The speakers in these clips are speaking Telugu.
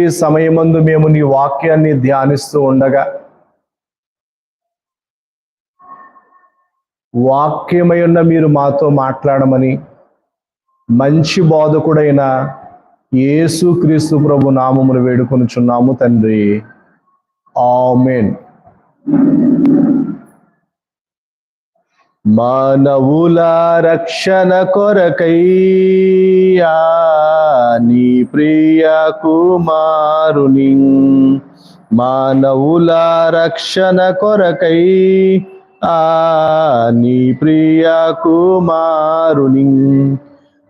ఈ సమయమందు మేము నీ వాక్యాన్ని ధ్యానిస్తూ ఉండగా వాక్యమై ఉన్న మీరు మాతో మాట్లాడమని మంచి బోధకుడైన యేసుక్రీస్తు ప్రభు నామమును వేడుకొనుచున్నాము తండ్రి. ఆమేన్. మానవుల రక్షణ కొరకై నీ ప్రియ కుమారుని, మానవుల రక్షణ కొరకై నీ ప్రియ కుమారుని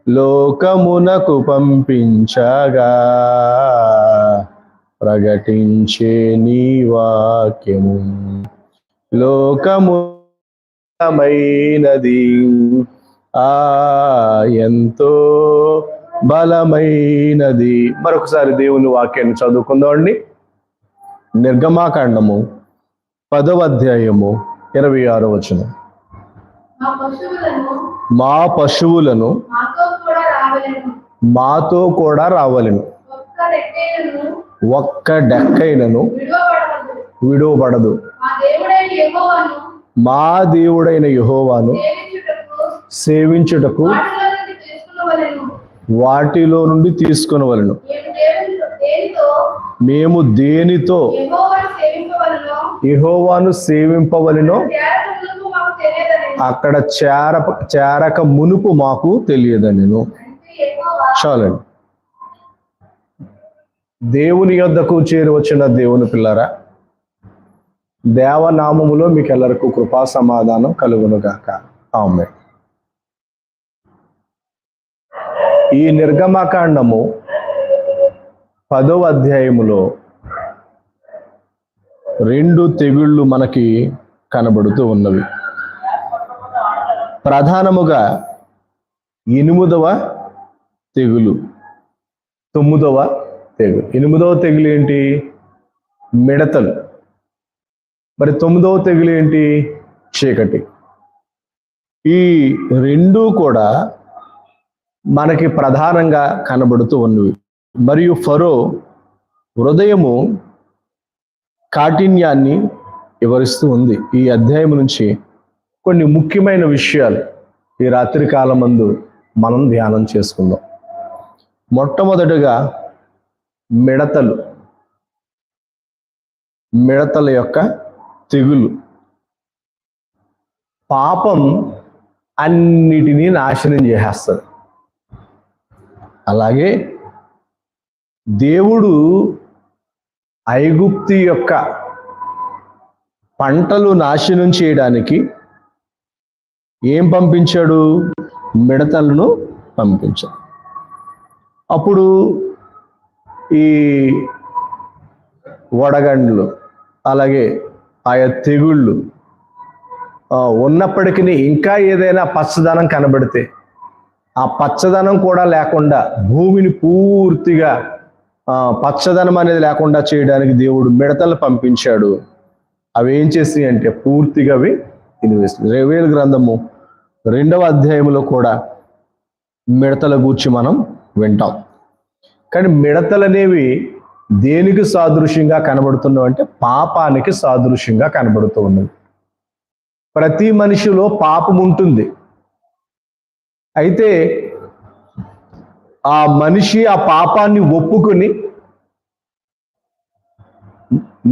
లోకమునకు పంపించగా ప్రకటించే నీ వాక్యము లోకముమైనది, ఎంతో బలమైనది. మరొకసారి దేవుని వాక్యాన్ని చదువుకుందామండి. నిర్గమాకాండము 10వ అధ్యాయము 26వ వచనం. మా పశువులను మాతో కూడా రావలెను, ఒక్క డెక్కైనను విడువబడదు. మా దేవుడైన యెహోవాను సేవించుటకు వాటిలో నుండి తీసుకొనవలెను. మేము దేనితో యెహోవాను సేవింపవలెనో అక్కడ చేరక మునుపు మాకు తెలియదనెను. చాలండి. దేవుని యొద్దకు చేరి వచ్చిన దేవుని పిల్లరా, దేవనామములో మీకు ఎల్లరికూ కృపా సమాధానం కలుగును గాక. ఆమేన్. ఈ నిర్గమకాండము 10వ అధ్యాయములో 2 తెగుళ్ళు మనకి కనబడుతూ ఉన్నవి. ప్రధానముగా 8వ తెగులు, 9వ తెగులు. 8వ తెగులు ఏంటి? మిడతలు. మరి 9వ తెగులు ఏంటి? చీకటి. ఈ 2 కూడా మనకి ప్రధానంగా కనబడుతూ ఉన్నవి. మరియు ఫరో హృదయము కాఠిన్యాన్ని వివరిస్తూ ఉంది. ఈ అధ్యాయం నుంచి కొన్ని ముఖ్యమైన విషయాలు ఈ రాత్రి కాలమందు మనం ధ్యానం చేసుకుందాం. మొట్టమొదటిగా మిడతల యొక్క తెగులు. పాపం అన్నిటినీ నాశనం చేసేస్తుంది. అలాగే దేవుడు ఐగుప్తు యొక్క పంటలు నాశనం చేయడానికి ఏం పంపించాడు? మిడతలను పంపించాడు. అప్పుడు ఈ వడగండ్లు అలాగే ఆయా తెగుళ్ళు ఉన్నప్పటికీ ఇంకా ఏదైనా పచ్చదనం కనబడితే ఆ పచ్చదనం కూడా లేకుండా భూమిని పూర్తిగా పచ్చదనం అనేది లేకుండా చేయడానికి దేవుడు మిడతలు పంపించాడు. అవి ఏం చేసి అంటే పూర్తిగా అవి తినివేస్తుంది. రెవెల్ గ్రంథము 2వ అధ్యాయంలో కూడా మిడతల గూర్చి మనం వింటాం. కానీ మిడతలు అనేవి దేనికి సాదృశ్యంగా కనబడుతున్నావు అంటే పాపానికి సాదృశ్యంగా కనబడుతూ ఉన్నది. ప్రతి మనిషిలో పాపం ఉంటుంది. అయితే ఆ మనిషి ఆ పాపాన్ని ఒప్పుకొని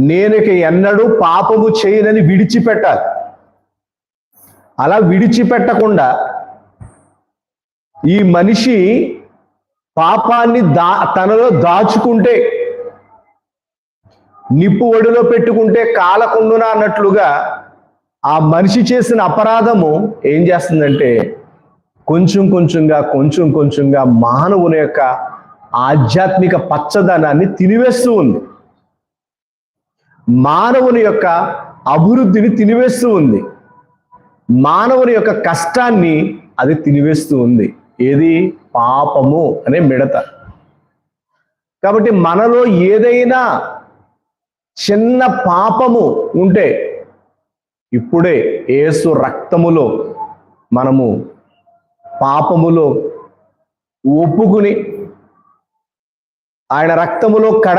నేనిక ఎన్నడూ పాపము చేయనని విడిచిపెట్టాలి. అలా విడిచిపెట్టకుండా ఈ మనిషి పాపాన్ని తనలో దాచుకుంటే, నిప్పు ఒడిలో పెట్టుకుంటే కాలకుండునా అన్నట్లుగా ఆ మనిషి చేసిన అపరాధము ఏం చేస్తుందంటే కొంచెం కొంచెంగా మానవుని యొక్క ఆధ్యాత్మిక పచ్చదనాన్ని తినివేస్తూ ఉంది. మానవుని యొక్క అభివృద్ధిని తినివేస్తూ ఉంది. మానవుని యొక్క కష్టాన్ని అది తినివేస్తూ ఉంది. ఏది? పాపము అనే మిడత. కాబట్టి మనలో ఏదైనా చిన్న పాపము ఉంటే ఇప్పుడే యేసు రక్తములో మనము పాపములో ఒప్పుకుని ఆయన రక్తములో